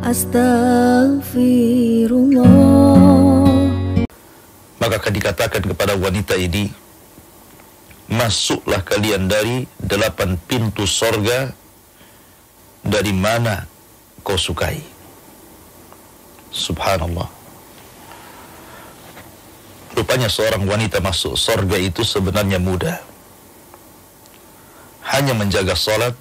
Astaghfirullah. Maka akan dikatakan kepada wanita ini, masuklah kalian dari 8 pintu sorga dari mana kau sukai. Subhanallah. Rupanya seorang wanita masuk sorga itu sebenarnya mudah. Hanya menjaga salat,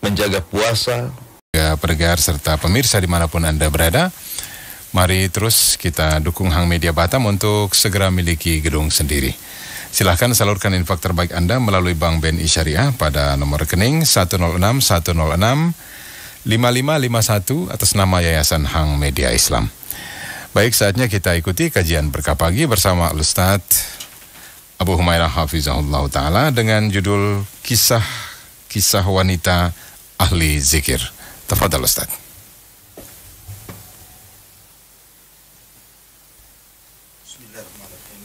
menjaga puasa. Pendengar serta pemirsa dimanapun Anda berada, mari terus kita dukung Hang Media Batam untuk segera miliki gedung sendiri. Silahkan salurkan infak terbaik Anda melalui Bank BNI Syariah pada nomor rekening 106-106-5551 atas nama Yayasan Hang Media Islam. Baik, saatnya kita ikuti kajian berkah pagi bersama Ustaz Abu Humairah Hafizahullah Ta'ala dengan judul Kisah Wanita Ahli Zikir. Tafadhal Ustaz. Bismillahirrahmanirrahim.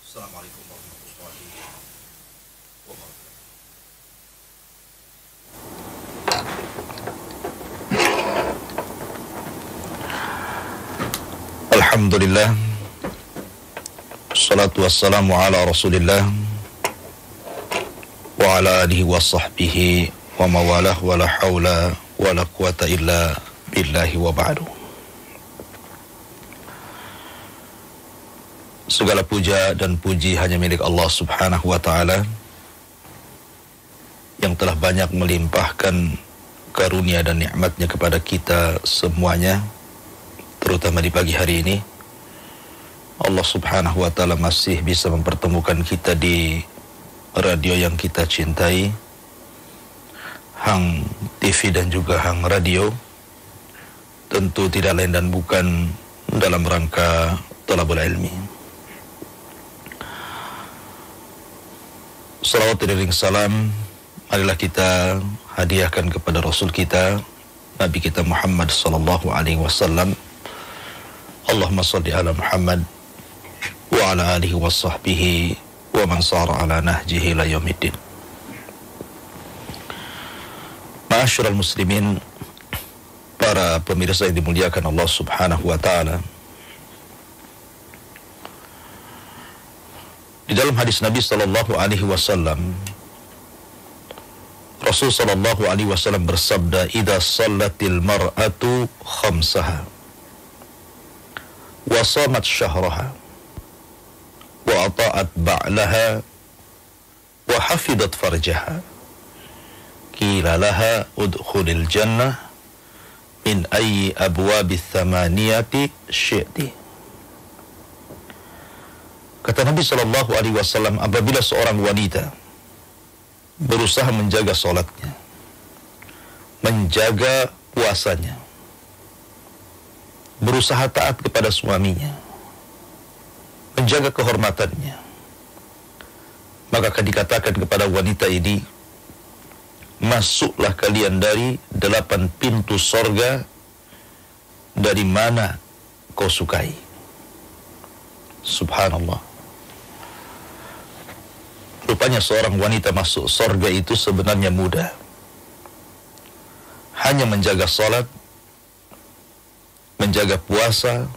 Assalamualaikum warahmatullahi wabarakatuh. Alhamdulillah. Salatu wassalamu ala Rasulillah wa ala alihi wa sahbihi wa mawalah wa la hawla wa la quwata illa billahi wa ba'du. Segala puja dan puji hanya milik Allah Subhanahu wa ta'ala yang telah banyak melimpahkan karunia dan nikmatnya kepada kita semuanya, terutama di pagi hari ini. Allah Subhanahu wa ta'ala masih bisa mempertemukan kita di radio yang kita cintai, Hang TV dan juga Hang Radio, tentu tidak lain dan bukan dalam rangka thalabul ilmi. Salawat dan salam marilah kita hadiahkan kepada Rasul kita, Nabi kita Muhammad sallallahu alaihi wasallam. Allahumma shalli ala Muhammad wa ala alihi wa sahbihi wa man sara ala nahjihi ila yaumiddin. Ma'asyiral muslimin, para pemirsa yang dimuliakan Allah Subhanahu wa taala. Di dalam hadis Nabi sallallahu alaihi wasallam, Rasul sallallahu alaihi wasallam bersabda, "Idza shallatil mar'atu khamsaha wa shamat syahraha wa ata'at ba'laha wa hafidat farjaha, qila laha udkhulil jannah min ayyi abwabis thamaniyati syi'ti." Kata Nabi sallallahu alaihi wasallam, apabila seorang wanita berusaha menjaga salatnya, menjaga puasanya, berusaha taat kepada suaminya, menjaga kehormatannya, maka akan dikatakan kepada wanita ini, masuklah kalian dari 8 pintu sorga dari mana kau sukai. Subhanallah. Rupanya seorang wanita masuk sorga itu sebenarnya mudah. Hanya menjaga salat, menjaga puasa,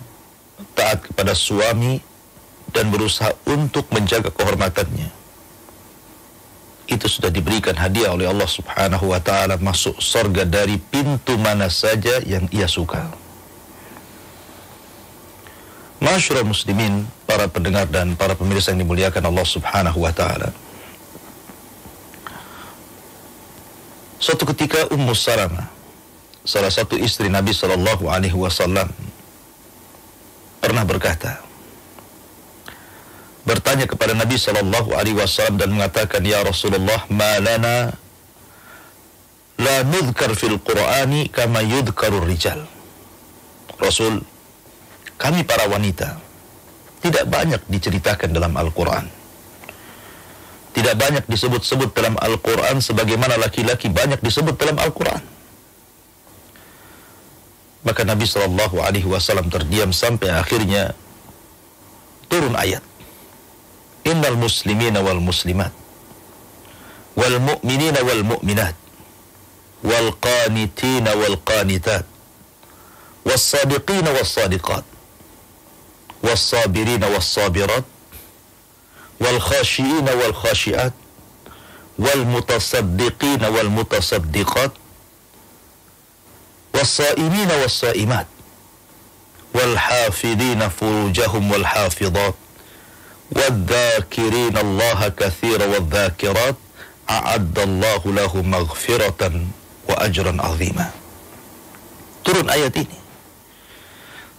taat kepada suami, dan berusaha untuk menjaga kehormatannya. Itu sudah diberikan hadiah oleh Allah Subhanahu wa ta'ala, masuk sorga dari pintu mana saja yang ia suka. Ma'asyiral muslimin, para pendengar dan para pemirsa yang dimuliakan Allah Subhanahu wa ta'ala. Suatu ketika Ummu Salamah, salah satu istri Nabi sallallahu alaihi wasallam, pernah bertanya kepada Nabi sallallahu alaihi wasallam dan mengatakan, "Ya Rasulullah, ma lana la nudhkar fil Qur'ani kama yudhkarur rijal." Rasul, kami para wanita tidak banyak diceritakan dalam Al-Quran, tidak banyak disebut-sebut dalam Al-Quran sebagaimana laki-laki banyak disebut dalam Al-Quran. Maka Nabi sallallahu alaihi wasallam terdiam sampai akhirnya turun ayat, "Innal muslimina wal muslimat wal mu'minina wal mu'minat, wal qanitina wal qanitat, was sadiqina was sadiqat, was sabirina was sabirat, wal khashiina wal khashiat, wal mutasaddiqina wal mutasaddiqat, was saimina was saimat, wal hafidina furujahum wal hafidat, والذاكرين الله كثيرا والذاكرات أعد الله لهم مغفرة وأجرا عظيما. Turun ayat ini.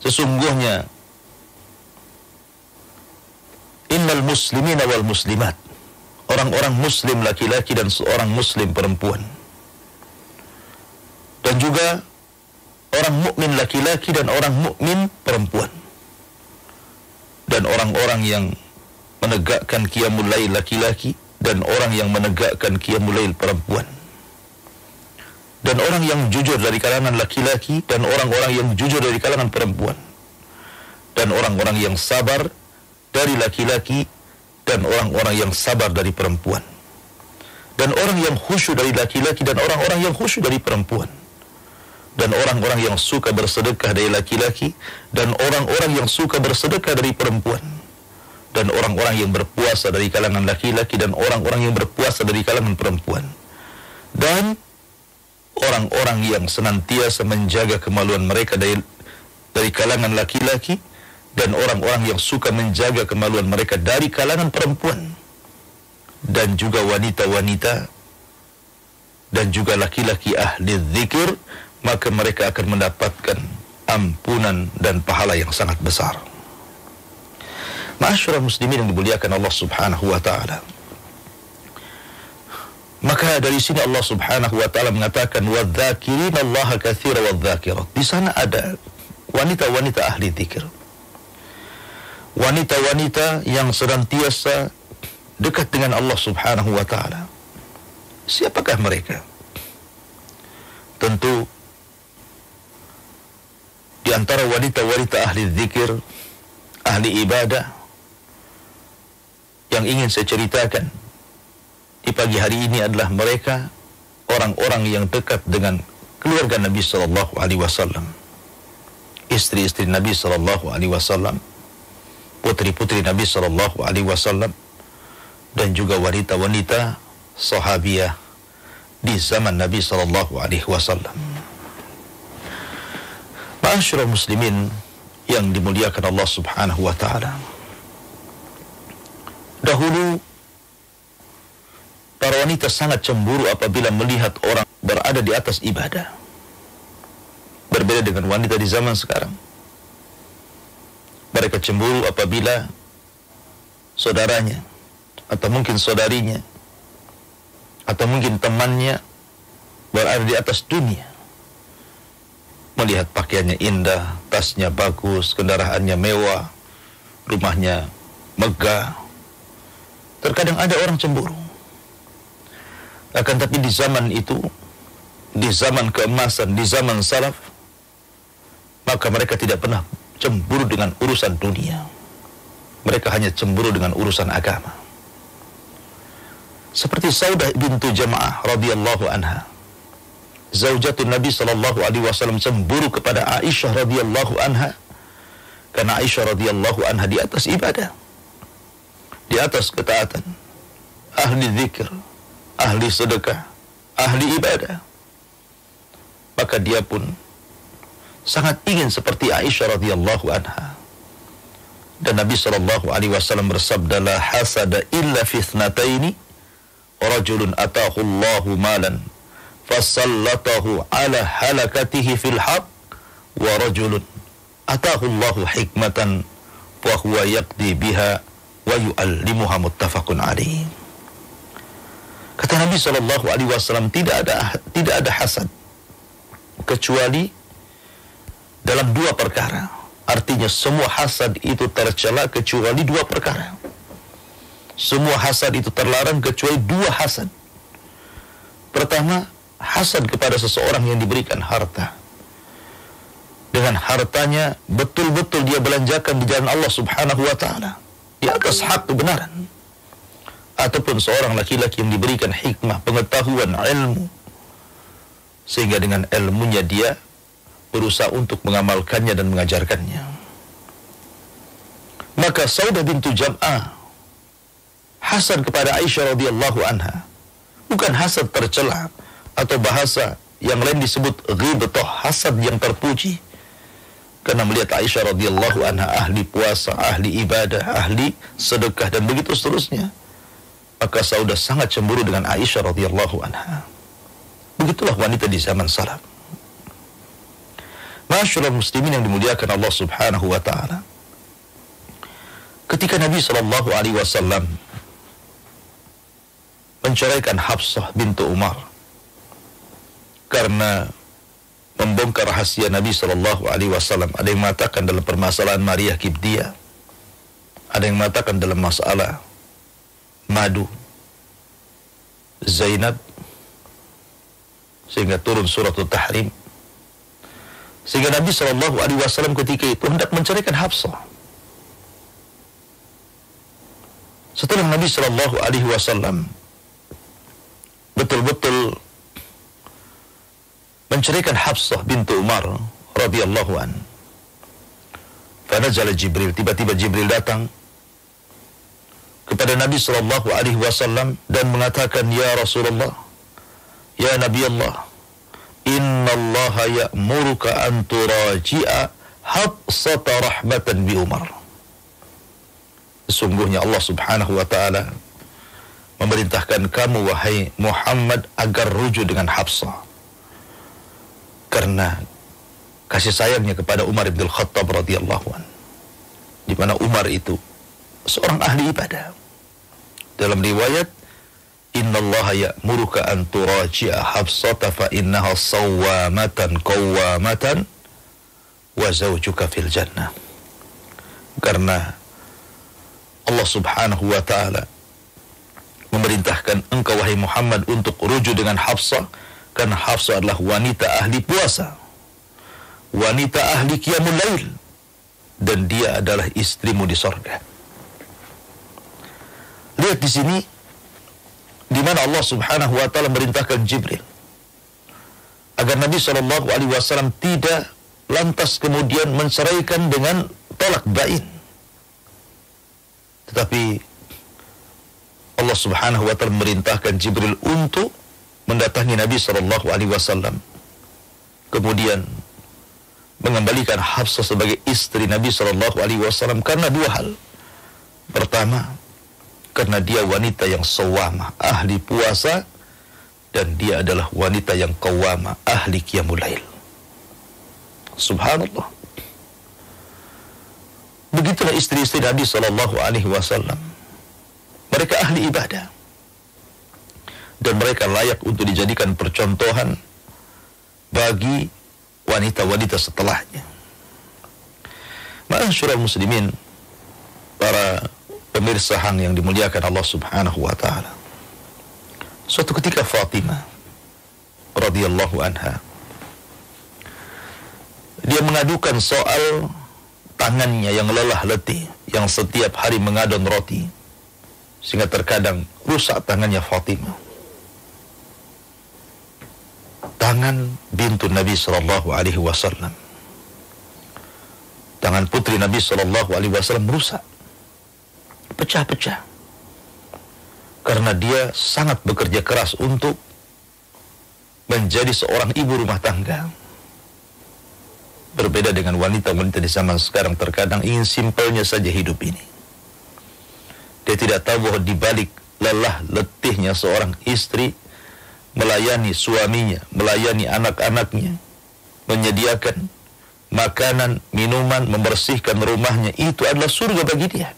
Sesungguhnya innal muslimina wal muslimat, orang-orang muslim laki-laki dan seorang muslim perempuan, dan juga orang mukmin laki-laki dan orang mukmin perempuan, dan orang-orang yang menegakkan qiyamul lail laki-laki dan orang yang menegakkan qiyamul lail perempuan, dan orang yang jujur dari kalangan laki-laki dan orang-orang yang jujur dari kalangan perempuan, dan orang-orang yang sabar dari laki-laki dan orang-orang yang sabar dari perempuan, dan orang yang khusyuk dari laki-laki dan orang-orang yang khusyuk dari perempuan, dan orang-orang yang suka bersedekah dari laki-laki dan orang-orang yang suka bersedekah dari perempuan, dan orang-orang yang berpuasa dari kalangan laki-laki dan orang-orang yang berpuasa dari kalangan perempuan, dan orang-orang yang senantiasa menjaga kemaluan mereka dari kalangan laki-laki dan orang-orang yang suka menjaga kemaluan mereka dari kalangan perempuan, dan juga wanita-wanita dan juga laki-laki ahli zikir, maka mereka akan mendapatkan ampunan dan pahala yang sangat besar. Ma'asyiral muslimin yang dimuliakan Allah Subhanahu wa taala. Maka dari sini Allah Subhanahu wa taala mengatakan wadzakirina Allaha katsira wadzakirat. Di sana ada wanita-wanita ahli zikir. Wanita-wanita yang senantiasa dekat dengan Allah Subhanahu wa taala. Siapakah mereka? Tentu di antara wanita-wanita ahli zikir, ahli ibadah yang ingin saya ceritakan di pagi hari ini adalah mereka orang-orang yang dekat dengan keluarga Nabi sallallahu alaihi wasallam, istri-istri Nabi sallallahu alaihi wasallam, putri-putri Nabi sallallahu alaihi wasallam, dan juga wanita-wanita sahabiyah di zaman Nabi sallallahu alaihi wasallam. Ma'asyiral muslimin yang dimuliakan Allah Subhanahu wa taala. Dahulu para wanita sangat cemburu apabila melihat orang berada di atas ibadah. Berbeda dengan wanita di zaman sekarang. Mereka cemburu apabila saudaranya atau mungkin saudarinya atau mungkin temannya berada di atas dunia. Melihat pakaiannya indah, tasnya bagus, kendaraannya mewah, rumahnya megah. Terkadang ada orang cemburu. Akan tapi di zaman itu, di zaman keemasan, di zaman salaf, maka mereka tidak pernah cemburu dengan urusan dunia. Mereka hanya cemburu dengan urusan agama. Seperti Saudah bintu Jama'ah radhiyallahu anha, zaujatun Nabi sallallahu alaihi wasallam, cemburu kepada Aisyah radhiyallahu anha karena Aisyah radhiyallahu anha di atas ibadah, di atas ketaatan, ahli zikir, ahli sedekah, ahli ibadah. Maka dia pun sangat ingin seperti Aisyah radhiyallahu anha. Dan Nabi sallallahu alaihi wasallam bersabda, la hasada illa fi ithnataini, rajulun atahu Allahu malan fasallatahu ala halakatihi fil haq, wa rajulun atahu Allahu hikmatan wa huwa yaqdi biha wa yu'allimuha, muttafaqun alaih. Kata Nabi sallallahu alaihi wasallam, tidak ada hasad kecuali dalam dua perkara. Artinya semua hasad itu tercela kecuali dua perkara. Semua hasad itu terlarang kecuali dua hasad. Pertama, hasad kepada seseorang yang diberikan harta. Dengan hartanya betul-betul dia belanjakan di jalan Allah Subhanahu wa taala, di atas hak kebenaran. ataupun seorang laki-laki yang diberikan hikmah, pengetahuan, ilmu, sehingga dengan ilmunya dia berusaha untuk mengamalkannya dan mengajarkannya. Maka Saudah bintu Jam'ah hasad kepada Aisyah radhiyallahu anha, bukan hasad tercela atau bahasa yang lain disebut ghibtah, hasad yang terpuji, karena melihat Aisyah radhiyallahu anha ahli puasa, ahli ibadah, ahli sedekah dan begitu seterusnya. Maka Saudah sangat cemburu dengan Aisyah radhiyallahu anha. Begitulah wanita di zaman salaf. Ma'asyiral muslimin yang dimuliakan Allah Subhanahu wa taala. Ketika Nabi sallallahu alaihi wasallam menceraikan Hafsah bintu Umar karena membongkar rahasia Nabi sallallahu alaihi wasallam, ada yang mengatakan dalam permasalahan Maria Kibdiyah, ada yang mengatakan dalam masalah madu Zainab, sehingga turun surat At-Tahrim, sehingga Nabi sallallahu alaihi wasallam ketika itu hendak menceraikan Hafsah. Setelah Nabi sallallahu alaihi wasallam betul-betul menceraikan Hafsah bintu Umar radhiyallahu an, fanazala Jibril, tiba-tiba Jibril datang kepada Nabi sallallahu alaihi wasallam dan mengatakan, ya Rasulullah, ya Nabi Allah, inna Allah ya'muruka an turaji'a Hafsata rahmatan bi Umar. Sesungguhnya Allah Subhanahu wa taala memerintahkan kamu wahai Muhammad agar rujuk dengan Hafsah karena kasih sayangnya kepada Umar bin Khattab radhiyallahu an, di mana Umar itu seorang ahli ibadah. Dalam riwayat, innallaha ya'muruka an turaji'a Hafsata fa innaha sawwamatan qawwamatan wa zawjuka fil jannah. Karena Allah Subhanahu wa taala memerintahkan engkau wahai Muhammad untuk rujuk dengan Hafsah, karena Hafsah adalah wanita ahli puasa, wanita ahli qiyamul lail, dan dia adalah istrimu di sorga. Lihat di sini, di mana Allah Subhanahu wa taala merintahkan Jibril agar Nabi sallallahu alaihi wasallam tidak lantas kemudian menceraikan dengan talak bain, tetapi Allah Subhanahu wa taala merintahkan Jibril untuk mendatangi Nabi sallallahu alaihi wasallam, kemudian mengembalikan Hafsah sebagai istri Nabi sallallahu alaihi wasallam karena dua hal. Pertama, karena dia wanita yang sawamah, ahli puasa, dan dia adalah wanita yang qawamah, ahli qiyamul lail. Subhanallah. Begitulah istri-istri Nabi sallallahu alaihi wasallam. Mereka ahli ibadah dan mereka layak untuk dijadikan percontohan bagi wanita-wanita setelahnya. Ma'asyiral muslimin, para pemirsa hang yang dimuliakan Allah Subhanahu wa taala. Suatu ketika Fatimah radhiyallahu anha, dia mengadukan soal tangannya yang lelah letih, yang setiap hari mengadon roti, sehingga terkadang rusak tangannya Fatimah. Tangan bintu Nabi sallallahu alaihi wasallam, tangan putri Nabi sallallahu alaihi wasallam rusak, pecah-pecah, karena dia sangat bekerja keras untuk menjadi seorang ibu rumah tangga. Berbeda dengan wanita-wanita di zaman sekarang, terkadang ingin simpelnya saja hidup ini. Dia tidak tahu bahwa di balik lelah letihnya seorang istri melayani suaminya, melayani anak-anaknya, menyediakan makanan, minuman, membersihkan rumahnya, itu adalah surga bagi dia.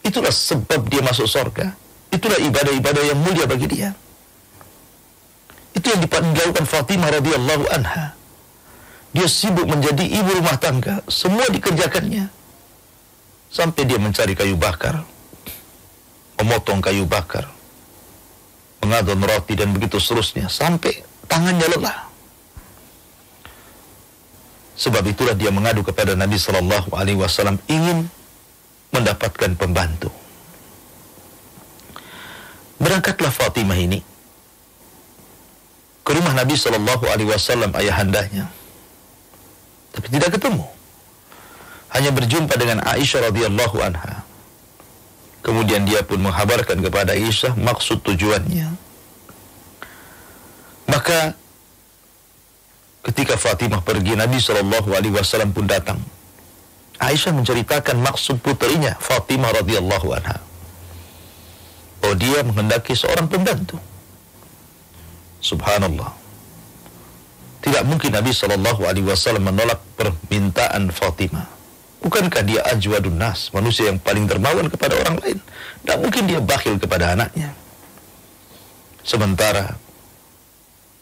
Itulah sebab dia masuk surga. Itulah ibadah-ibadah yang mulia bagi dia. Itu yang dilakukan Fatimah radhiyallahu anha. Dia sibuk menjadi ibu rumah tangga, semua dikerjakannya. Sampai dia mencari kayu bakar, memotong kayu bakar, mengadon roti dan begitu seterusnya, sampai tangannya lelah. Sebab itulah dia mengadu kepada Nabi sallallahu alaihi wasallam ingin mendapatkan pembantu. Berangkatlah Fatimah ini ke rumah Nabi SAW, ayahandanya. Tapi tidak ketemu. Hanya berjumpa dengan Aisyah radhiyallahu anha. Kemudian dia pun menghabarkan kepada Aisyah maksud tujuannya. Maka ketika Fatimah pergi, Nabi SAW pun datang. Aisyah menceritakan maksud putrinya Fatimah radhiyallahu anha. Oh, dia menghendaki seorang pembantu. Subhanallah. Tidak mungkin Nabi SAW menolak permintaan Fatimah. Bukankah dia ajwadun nas, manusia yang paling dermawan kepada orang lain? Tidak mungkin dia bakhil kepada anaknya. Sementara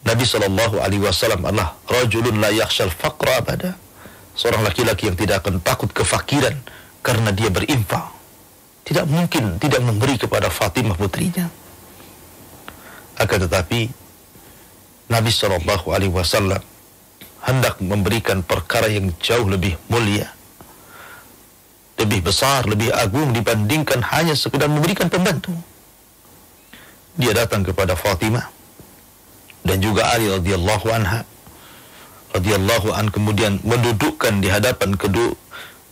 Nabi SAW adalah rajulun la yakhshal faqra abada. Seorang laki-laki yang tidak akan takut kefakiran karena dia berinfak. Tidak mungkin tidak memberi kepada Fatimah putrinya. Akan tetapi Nabi SAW hendak memberikan perkara yang jauh lebih mulia, lebih besar, lebih agung dibandingkan hanya sekedar memberikan pembantu. Dia datang kepada Fatimah dan juga Ali radhiyallahu anha, radhiyallahu an, kemudian mendudukkan di hadapan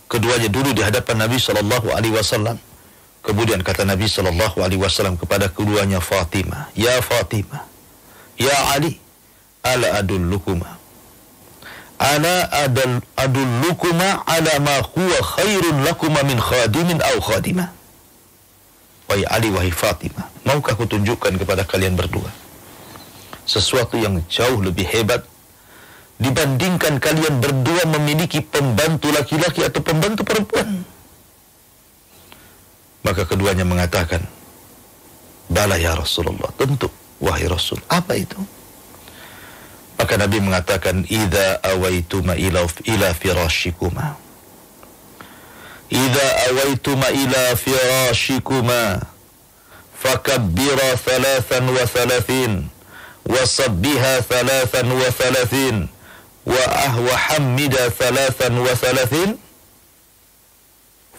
keduanya dulu di hadapan Nabi SAW. Kemudian kata Nabi SAW kepada keduanya, Fatimah, ya Fatimah, ya Ali, ala adullukuma ala ma huwa khairun lakuma min khadimin aw khadimah. Wahai Ali, wahai Fatimah, maukah aku tunjukkan kepada kalian berdua sesuatu yang jauh lebih hebat dibandingkan kalian berdua memiliki pembantu laki-laki atau pembantu perempuan? Maka keduanya mengatakan, bala ya Rasulullah, tentu wahai Rasul. Apa itu? Maka Nabi mengatakan, idza awaituma ila firashikuma, idza awaituma ila firashikuma fakabbira 33 wasabbiha 33 wa hammida 33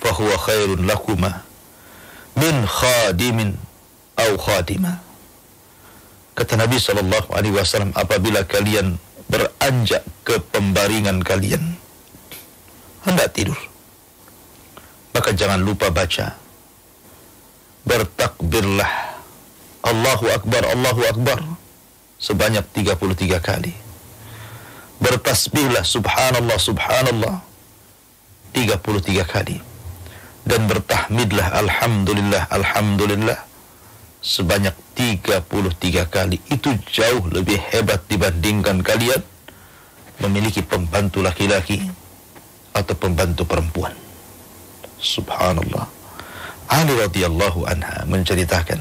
fahuwa khairun lakuma min khadimin aw khadimah. Kata Nabi SAW, apabila kalian beranjak ke pembaringan kalian, hendak tidur, maka jangan lupa baca, bertakbirlah, Allahu Akbar, Allahu Akbar, sebanyak 33 kali. Bertasbihlah, Subhanallah, Subhanallah, 33 kali. Dan bertahmidlah, Alhamdulillah, Alhamdulillah, sebanyak 33 kali. Itu jauh lebih hebat dibandingkan kalian memiliki pembantu laki-laki atau pembantu perempuan. Subhanallah. Ali radhiyallahu anha menceritakan,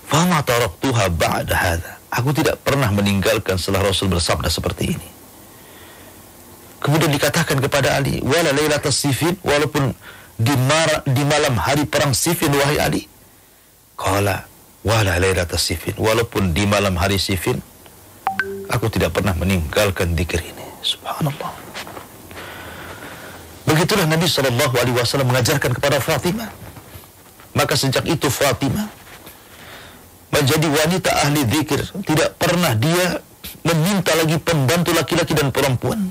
"Fama taraktuha ba'da hadha." Aku tidak pernah meninggalkan setelah Rasul bersabda seperti ini. Kemudian dikatakan kepada Ali, "Wala lailatas Siffin," walaupun di malam hari perang Siffin, wahai Ali. Qala, "Wala lailatas Siffin," walaupun di malam hari Siffin, aku tidak pernah meninggalkan zikir ini. Subhanallah. Begitulah Nabi SAW mengajarkan kepada Fatimah. Maka sejak itu Fatimah menjadi wanita ahli zikir. Tidak pernah dia meminta lagi pembantu laki-laki dan perempuan.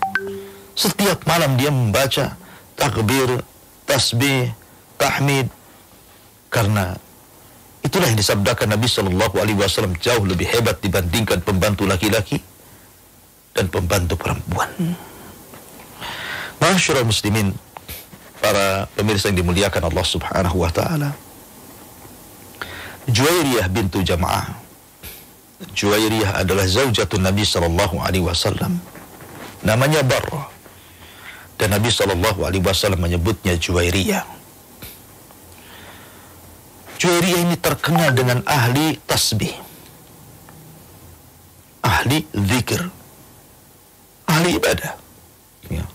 Setiap malam dia membaca takbir, tasbih, tahmid. Karena itulah yang disabdakan Nabi SAW jauh lebih hebat dibandingkan pembantu laki-laki dan pembantu perempuan. Ma'asyiral muslimin, para pemirsa yang dimuliakan Allah Subhanahu wa taala. Juwairiyah bintu Jam'ah. Juwairiyah adalah zaujatun Nabi SAW. Namanya Barrah. Dan Nabi SAW menyebutnya Juwairiyah. Juwairiyah ini terkenal dengan ahli tasbih, ahli zikir, ahli ibadah. Ya.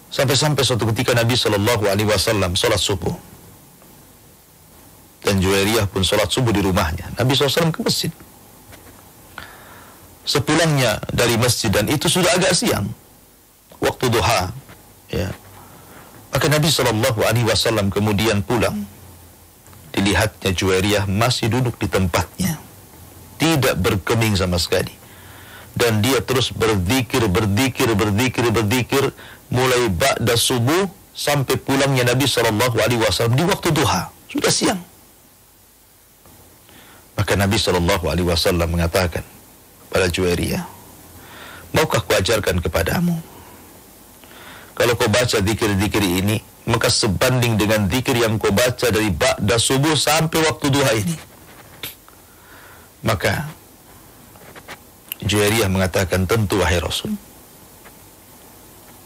Sampai-sampai suatu ketika Nabi SAW sholat subuh. Dan Juwairiyah pun sholat subuh di rumahnya. Nabi SAW ke masjid. Sepulangnya dari masjid, dan itu sudah agak siang, waktu duha, ya. Maka Nabi SAW kemudian pulang. dilihatnya Juwairiyah masih duduk di tempatnya, tidak bergeming sama sekali. Dan dia terus berzikir mulai ba'da subuh sampai pulangnya Nabi SAW di waktu duha, sudah siang. Maka Nabi SAW mengatakan pada Juwairiyah, maukah ku ajarkan kepadamu? Kalau kau baca zikir-zikir ini, maka sebanding dengan zikir yang kau baca dari ba'da subuh sampai waktu duha ini. Maka Juwairiyah mengatakan, tentu wahai Rasul.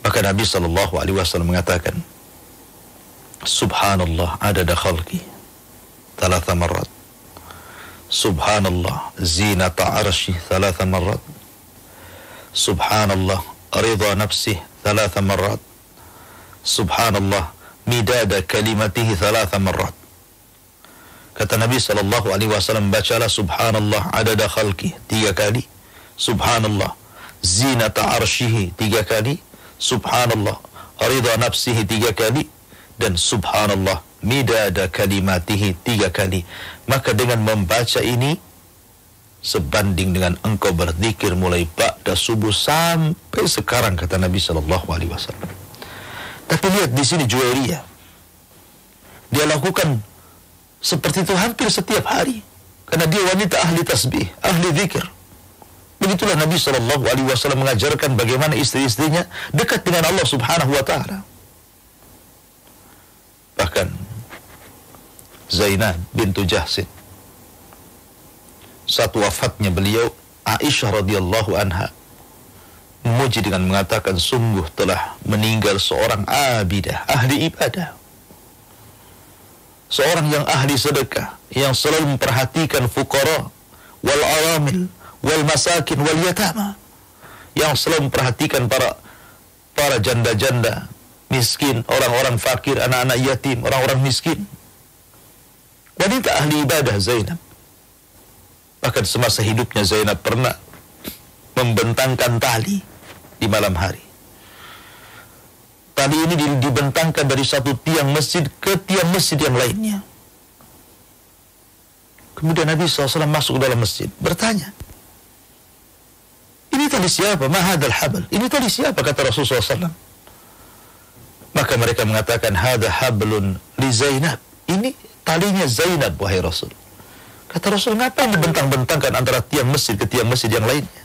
Maka Nabi SAW mengatakan, Subhanallah adada khalqi 3 marrat, Subhanallah zinata arshi 3 marrat, Subhanallah ridha nafsih 3 marrat, Subhanallah midada kalimatihi 3 marrat. Kata Nabi SAW, bacalah Subhanallah adada khalqi 3 kali, Subhanallah zinata arshihi 3 kali, Subhanallah ridha nafsihi 3 kali, dan Subhanallah midada kalimatihi 3 kali. Maka dengan membaca ini sebanding dengan engkau berzikir mulai ba'da subuh sampai sekarang, kata Nabi SAW. Tapi lihat di sini Juwairiyah, dia lakukan seperti itu hampir setiap hari, karena dia wanita ahli tasbih, ahli zikir. Begitulah Nabi SAW mengajarkan bagaimana istri-istrinya dekat dengan Allah Subhanahu wa Ta'ala. Bahkan Zainab bintu Jahsin, saat wafatnya beliau, Aisyah radhiyallahu anha memuji dengan mengatakan, sungguh telah meninggal seorang abidah, ahli ibadah, seorang yang ahli sedekah, yang selalu memperhatikan fuqara wal aramil wal masakin wal yatama, yang selalu memperhatikan para janda-janda miskin, orang-orang fakir, anak-anak yatim, orang-orang miskin. Wanita ahli ibadah Zainab. Bahkan semasa hidupnya Zainab pernah membentangkan tali di malam hari. Tali ini dibentangkan dari satu tiang masjid ke tiang masjid yang lainnya. Kemudian Nabi SAW masuk dalam masjid, bertanya, ini tali siapa? Ma hadzal habl? Ini tali siapa? Kata Rasulullah SAW. Maka mereka mengatakan, hadza hablun li Zainab. Ini talinya Zainab, wahai Rasul. Kata Rasul, ngapain dibentang-bentangkan antara tiang masjid ke tiang masjid yang lainnya?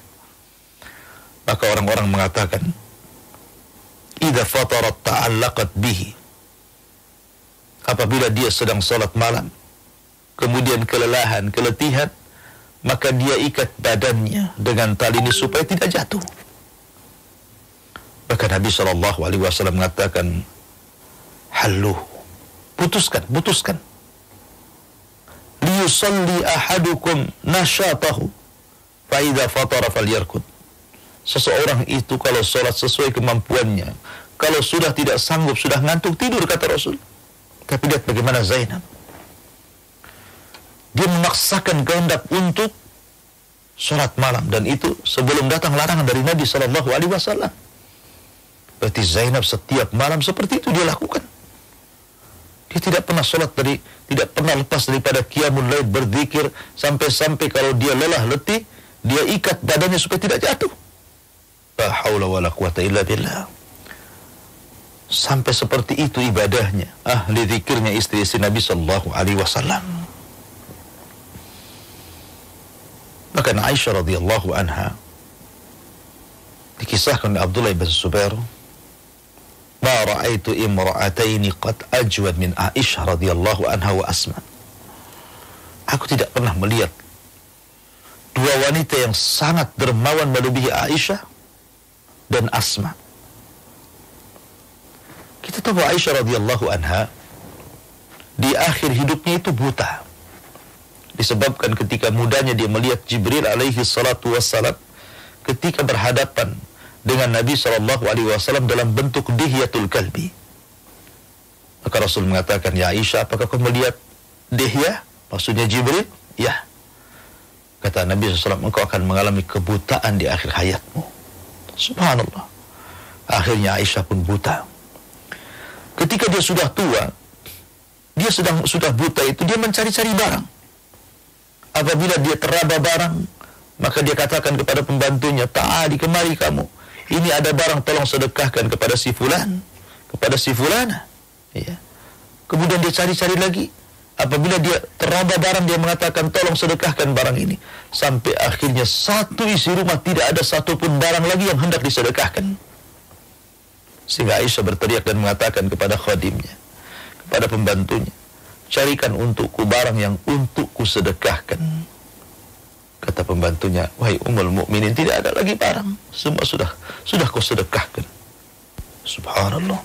Maka orang-orang mengatakan, idza fatarat ta'allaqat bihi. Apabila dia sedang salat malam, kemudian kelelahan, keletihan, maka dia ikat badannya dengan tali ini supaya tidak jatuh. Maka Nabi SAW mengatakan, haluh, putuskan. Liyusalli ahadukum nasyatahu, fa idza fatara falyarkud. Seseorang itu kalau sholat sesuai kemampuannya, kalau sudah tidak sanggup, sudah ngantuk, tidur, kata Rasul. Tapi lihat bagaimana Zainab, dia memaksakan kehendak untuk sholat malam, dan itu sebelum datang larangan dari Nabi SAW. Berarti Zainab setiap malam seperti itu dia lakukan. Dia tidak pernah tidak pernah lepas daripada qiyamul lail, berzikir, sampai-sampai kalau dia lelah, letih, dia ikat badannya supaya tidak jatuh. La haula wala quwata illa billah. Sampai seperti itu ibadahnya, ahli zikirnya istri-istri Nabi SAW. Bahkan Aisyah radhiyallahu anha dikisahkan oleh Abdullah bin Zubair, ma ra'aitu imra'ataini qad ajwad min Aisyah radhiyallahu anha wa Asma. Aku tidak pernah melihat dua wanita yang sangat dermawan melebihi Aisyah dan Asma. Kita tahu Aisyah radhiyallahu anha di akhir hidupnya itu buta, disebabkan ketika mudanya dia melihat Jibril alaihi salatu wassalam ketika berhadapan dengan Nabi SAW dalam bentuk dihyatul kalbi. Maka Rasul mengatakan, ya Aisyah, apakah kau melihat dihya? Maksudnya Jibril? Ya. Kata Nabi SAW, engkau akan mengalami kebutaan di akhir hayatmu. Subhanallah. Akhirnya Aisyah pun buta. Ketika dia sudah tua, dia sudah buta itu, dia mencari-cari barang. Apabila dia teraba barang, maka dia katakan kepada pembantunya, "Ta'ali, kemari kamu. Ini ada barang, tolong sedekahkan kepada si fulan, kepada si fulana." Ya. Kemudian dia cari-cari lagi. Apabila dia teraba barang, dia mengatakan, "Tolong sedekahkan barang ini." Sampai akhirnya satu isi rumah tidak ada satupun barang lagi yang hendak disedekahkan. Sehingga Aisyah berteriak dan mengatakan kepada khadimnya, kepada pembantunya, "Carikan untukku barang yang untukku sedekahkan." Kata pembantunya, "Wahai Ummul Mukminin, tidak ada lagi barang. Semua sudah kau sedekahkan." Subhanallah.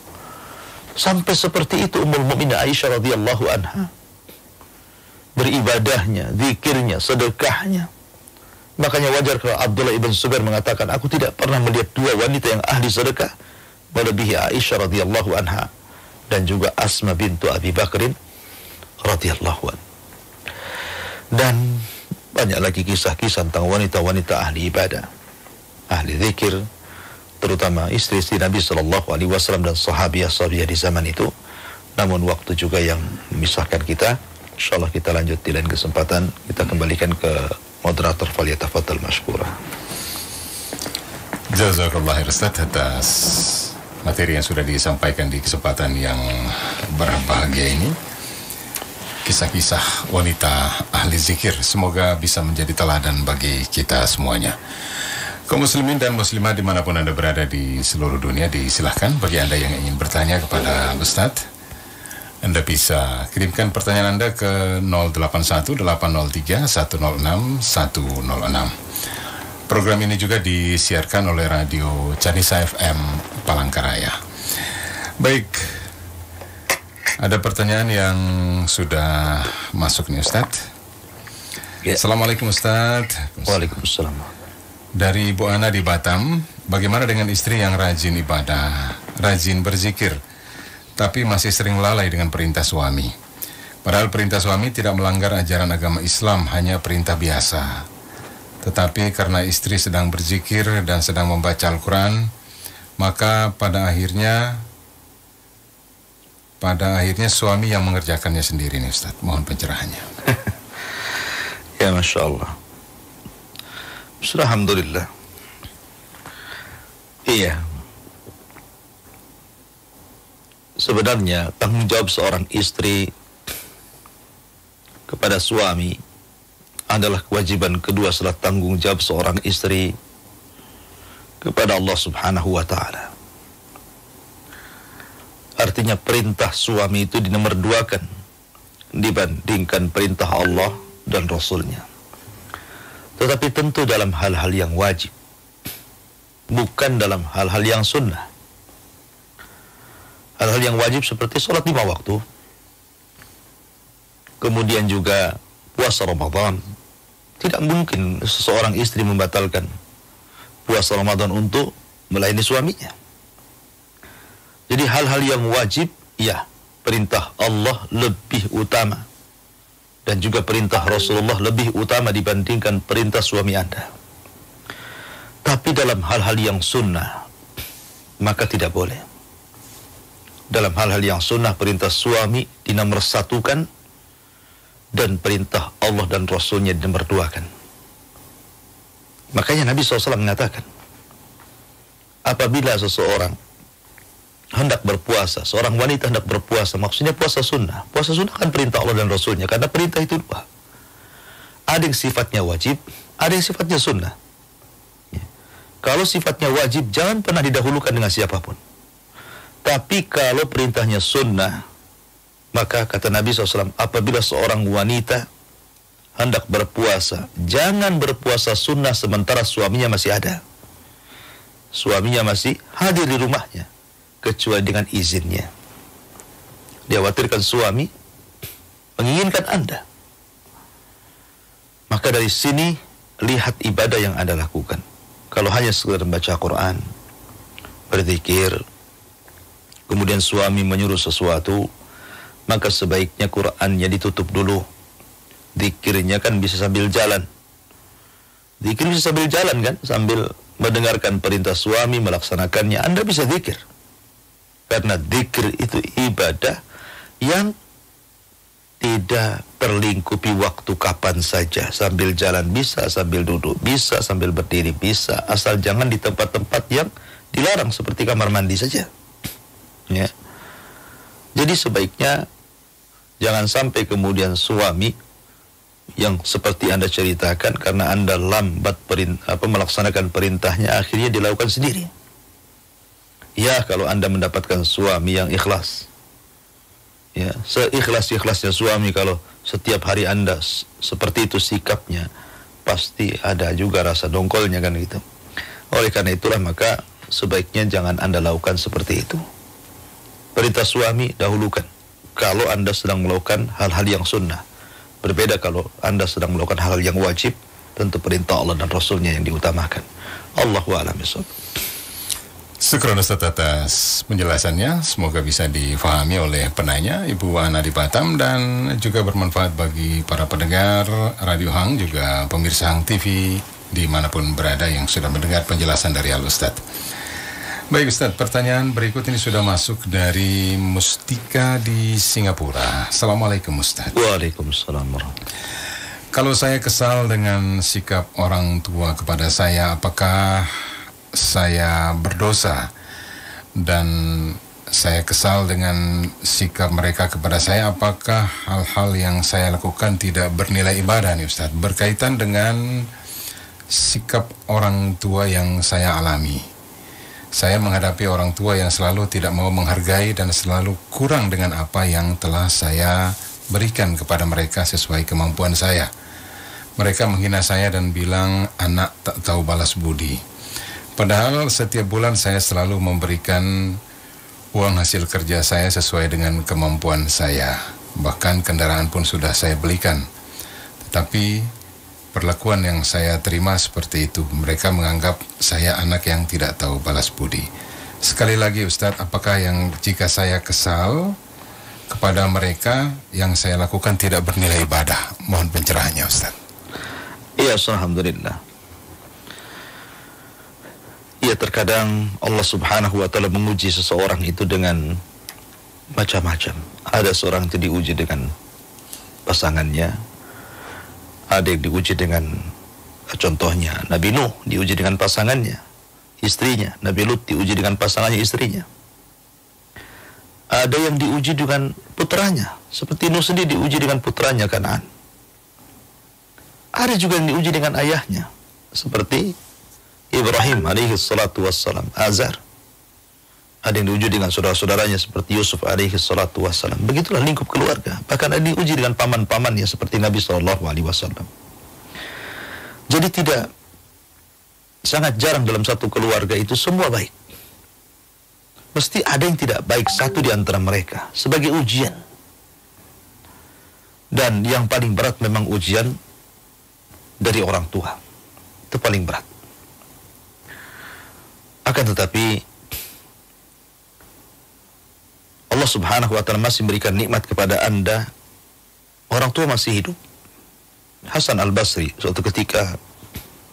Sampai seperti itu Ummul Mukminin Aisyah radhiyallahu anha. Beribadahnya, zikirnya, sedekahnya. Makanya wajar kalau Abdullah ibn Zubair mengatakan, "Aku tidak pernah melihat dua wanita yang ahli sedekah melebihi Aisyah radhiyallahu anha dan juga Asma bintu Abi Bakrin radhiyallahu anha." Dan banyak lagi kisah-kisah tentang wanita-wanita ahli ibadah, ahli zikir, terutama istri-istri Nabi sallallahu alaihi wasallam dan sahabiah-sahabiah di zaman itu. Namun waktu juga yang memisahkan kita. Insyaallah kita lanjut di lain kesempatan. Kita kembalikan ke moderator, falyatafaddal mashkura. Jazakallah khair Ustaz atas materi yang sudah disampaikan di kesempatan yang berbahagia ini. Kisah-kisah wanita ahli zikir semoga bisa menjadi teladan bagi kita semuanya. Kaum muslimin dan muslimah dimanapun Anda berada di seluruh dunia, disilahkan bagi Anda yang ingin bertanya kepada Ustadz, Anda bisa kirimkan pertanyaan Anda ke 081-803-106-106. Program ini juga disiarkan oleh Radio Canisa FM Palangkaraya. Baik, ada pertanyaan yang sudah masuk nih Ustadz. Ya. Assalamualaikum Ustadz. Waalaikumsalam. Dari Bu Ana di Batam, bagaimana dengan istri yang rajin ibadah, rajin berzikir, tapi masih sering lalai dengan perintah suami? Padahal perintah suami tidak melanggar ajaran agama Islam, hanya perintah biasa. Tetapi karena istri sedang berzikir dan sedang membaca Al-Quran, maka pada akhirnya suami yang mengerjakannya sendiri nih Ustaz. Mohon pencerahannya. Ya Masya Allah. Alhamdulillah. Iya. Sebenarnya tanggung jawab seorang istri kepada suami adalah kewajiban kedua setelah tanggung jawab seorang istri kepada Allah Subhanahu wa ta'ala. Artinya perintah suami itu dinomorduakan dibandingkan perintah Allah dan Rasulnya. Tetapi tentu dalam hal-hal yang wajib, bukan dalam hal-hal yang sunnah. Hal-hal yang wajib seperti sholat 5 waktu, kemudian juga puasa Ramadan. Tidak mungkin seseorang istri membatalkan puasa Ramadan untuk melayani suaminya. Jadi hal-hal yang wajib, ya, perintah Allah lebih utama. Dan juga perintah Rasulullah lebih utama dibandingkan perintah suami Anda. Tapi dalam hal-hal yang sunnah, maka tidak boleh. Dalam hal-hal yang sunnah, perintah suami dinomorsatukan dan perintah Allah dan Rasulnya dinomorduakan. Makanya Nabi SAW mengatakan, apabila seseorang hendak berpuasa, seorang wanita hendak berpuasa, maksudnya puasa sunnah. Puasa sunnah kan perintah Allah dan Rasulnya, karena perintah itu dua. Ada yang sifatnya wajib, ada yang sifatnya sunnah. Ya. Kalau sifatnya wajib, jangan pernah didahulukan dengan siapapun. Tapi kalau perintahnya sunnah, maka kata Nabi SAW, apabila seorang wanita hendak berpuasa, jangan berpuasa sunnah sementara suaminya masih ada. Suaminya masih hadir di rumahnya, kecuali dengan izinnya. Dikhawatirkan suami menginginkan Anda. Maka dari sini, lihat ibadah yang Anda lakukan. Kalau hanya sekedar membaca Quran, berzikir, kemudian suami menyuruh sesuatu, maka sebaiknya Qurannya ditutup dulu. Zikirnya kan bisa sambil jalan. Zikir bisa sambil jalan kan, sambil mendengarkan perintah suami, melaksanakannya. Anda bisa zikir. Karena zikir itu ibadah yang tidak terlingkupi waktu kapan saja. Sambil jalan bisa, sambil duduk bisa, sambil berdiri bisa. Asal jangan di tempat-tempat yang dilarang seperti kamar mandi saja. Ya. Jadi sebaiknya jangan sampai kemudian suami yang seperti Anda ceritakan karena Anda lambat melaksanakan perintahnya, akhirnya dilakukan sendiri. Ya, kalau Anda mendapatkan suami yang ikhlas, ya, seikhlas-ikhlasnya suami, kalau setiap hari Anda seperti itu sikapnya, pasti ada juga rasa dongkolnya kan gitu. Oleh karena itulah maka sebaiknya jangan Anda lakukan seperti itu. Perintah suami dahulukan kalau Anda sedang melakukan hal-hal yang sunnah. Berbeda kalau Anda sedang melakukan hal-hal yang wajib, tentu perintah Allah dan Rasulnya yang diutamakan. Allahu a'lam bishawab. Syukran Ustaz atas penjelasannya. Semoga bisa difahami oleh penanya Ibu Ana di Batam dan juga bermanfaat bagi para pendengar Radio Hang, juga pemirsa Hang TV dimanapun berada yang sudah mendengar penjelasan dari Al Ustaz. Baik Ustaz, pertanyaan berikut ini sudah masuk dari Mustika di Singapura. Assalamualaikum Ustaz. Waalaikumsalam warahmatullahi. Kalau saya kesal dengan sikap orang tua kepada saya, apakah saya berdosa? Dan saya kesal dengan sikap mereka kepada saya, apakah hal-hal yang saya lakukan tidak bernilai ibadah nih Ustaz? Berkaitan dengan sikap orang tua yang saya alami. Saya menghadapi orang tua yang selalu tidak mau menghargai dan selalu kurang dengan apa yang telah saya berikan kepada mereka sesuai kemampuan saya. Mereka menghina saya dan bilang anak tak tahu balas budi. Padahal setiap bulan saya selalu memberikan uang hasil kerja saya sesuai dengan kemampuan saya. Bahkan kendaraan pun sudah saya belikan. Tetapi perlakuan yang saya terima seperti itu. Mereka menganggap saya anak yang tidak tahu balas budi. Sekali lagi Ustadz, apakah yang jika saya kesal kepada mereka, yang saya lakukan tidak bernilai ibadah? Mohon pencerahannya Ustadz. Iya, alhamdulillah. Iya, terkadang Allah subhanahu wa ta'ala menguji seseorang itu dengan macam-macam. Ada seorang itu diuji dengan pasangannya, ada yang diuji dengan, contohnya Nabi Nuh diuji dengan pasangannya, istrinya. Nabi Lut diuji dengan pasangannya, istrinya. Ada yang diuji dengan putranya, seperti Nuh sendiri diuji dengan putranya Kanaan. Ada juga yang diuji dengan ayahnya, seperti Ibrahim alaihi salatu wassalam, Azar. Ada yang diuji dengan saudara-saudaranya seperti Yusuf alaihi salatu wassalam. Begitulah lingkup keluarga. Bahkan ada diuji dengan paman-pamannya seperti Nabi SAW. Jadi sangat jarang dalam satu keluarga itu semua baik. Mesti ada yang tidak baik satu di antara mereka sebagai ujian. Dan yang paling berat memang ujian dari orang tua. Itu paling berat. Akan tetapi Allah subhanahu wa ta'ala masih memberikan nikmat kepada Anda. Orang tua masih hidup. Hasan al-Basri suatu ketika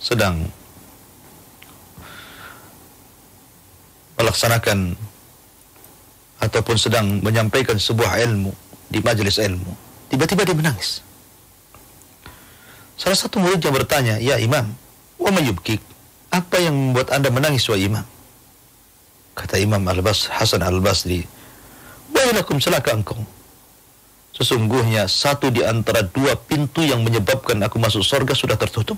sedang melaksanakan ataupun sedang menyampaikan sebuah ilmu di majelis ilmu, tiba-tiba dia menangis. Salah satu muridnya bertanya, "Ya Imam, wa ma yubkik? Apa yang membuat Anda menangis, wahai Imam?" Kata Imam Hasan al-Basri, "Wailakum, celaka engkau. Sesungguhnya satu di antara dua pintu yang menyebabkan aku masuk surga sudah tertutup."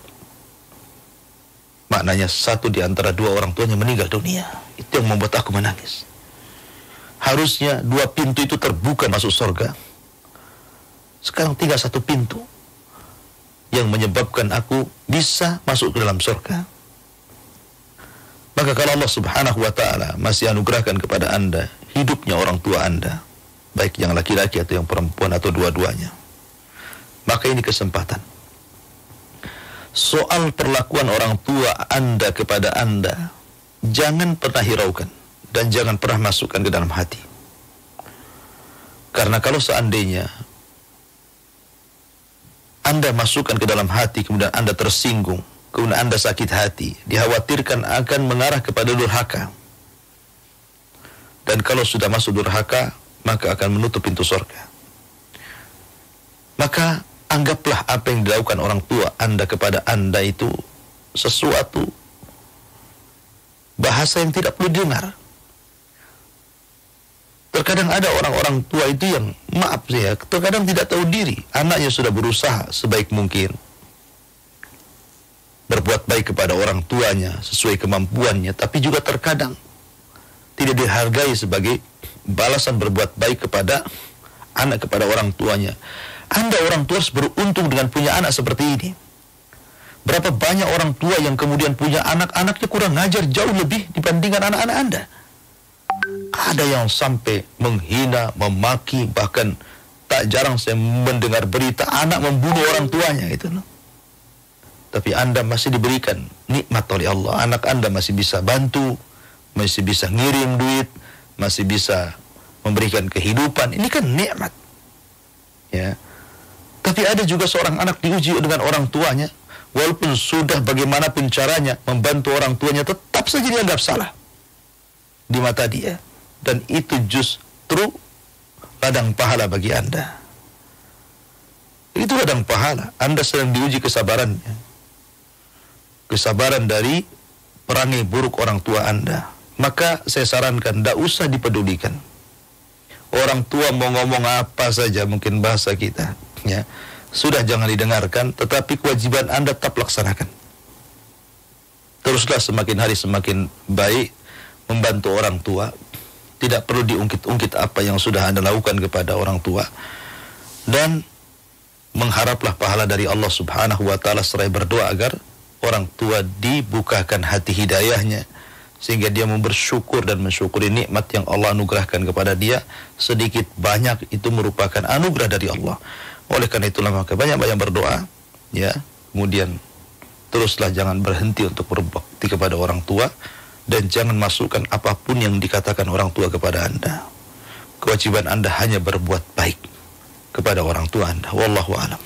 Maknanya satu di antara dua orang tuanya meninggal dunia. Itu yang membuat aku menangis. Harusnya dua pintu itu terbuka masuk surga. Sekarang tinggal satu pintu yang menyebabkan aku bisa masuk ke dalam surga. Maka kalau Allah subhanahu wa ta'ala masih anugerahkan kepada Anda hidupnya orang tua Anda, baik yang laki-laki atau yang perempuan atau dua-duanya, maka ini kesempatan. Soal perlakuan orang tua Anda kepada Anda, jangan pernah hiraukan dan jangan pernah masukkan ke dalam hati. Karena kalau seandainya Anda masukkan ke dalam hati, kemudian Anda tersinggung, kemudian Anda sakit hati, dikhawatirkan akan mengarah kepada durhaka. Dan kalau sudah masuk durhaka, maka akan menutup pintu surga. maka anggaplah apa yang dilakukan orang tua Anda kepada Anda itu sesuatu bahasa yang tidak perlu didengar. Terkadang ada orang-orang tua itu yang, maaf ya, terkadang tidak tahu diri. Anaknya sudah berusaha sebaik mungkin berbuat baik kepada orang tuanya sesuai kemampuannya, tapi juga terkadang tidak dihargai sebagai balasan berbuat baik kepada anak, kepada orang tuanya. Anda orang tua harus beruntung dengan punya anak seperti ini. Berapa banyak orang tua yang kemudian punya anak-anaknya kurang ngajar jauh lebih dibandingkan anak-anak Anda. Ada yang sampai menghina, memaki, bahkan tak jarang saya mendengar berita anak membunuh orang tuanya itu. Tapi Anda masih diberikan nikmat oleh Allah. Anak Anda masih bisa bantu, masih bisa ngirim duit, masih bisa memberikan kehidupan. Ini kan nikmat. Ya. Tapi ada juga seorang anak diuji dengan orang tuanya, walaupun sudah bagaimanapun caranya membantu orang tuanya, tetap saja dianggap salah di mata dia. Dan itu justru ladang pahala bagi Anda. Itu ladang pahala. Anda sedang diuji kesabarannya. Kesabaran dari perangai buruk orang tua Anda. Maka saya sarankan, tidak usah dipedulikan. Orang tua mau ngomong apa saja, mungkin bahasa kita, ya, sudah jangan didengarkan, tetapi kewajiban Anda tetap laksanakan. Teruslah semakin hari semakin baik membantu orang tua. Tidak perlu diungkit-ungkit apa yang sudah Anda lakukan kepada orang tua. Dan mengharaplah pahala dari Allah Subhanahu wa ta'ala, seraya berdoa agar orang tua dibukakan hati hidayahnya, sehingga dia mau bersyukur dan mensyukuri nikmat yang Allah anugerahkan kepada dia. Sedikit banyak itu merupakan anugerah dari Allah. Oleh karena itulah maka banyak-banyak berdoa, ya. Kemudian teruslah jangan berhenti untuk berbakti kepada orang tua, dan jangan masukkan apapun yang dikatakan orang tua kepada Anda. Kewajiban Anda hanya berbuat baik kepada orang tua Anda. Wallahu a'lam.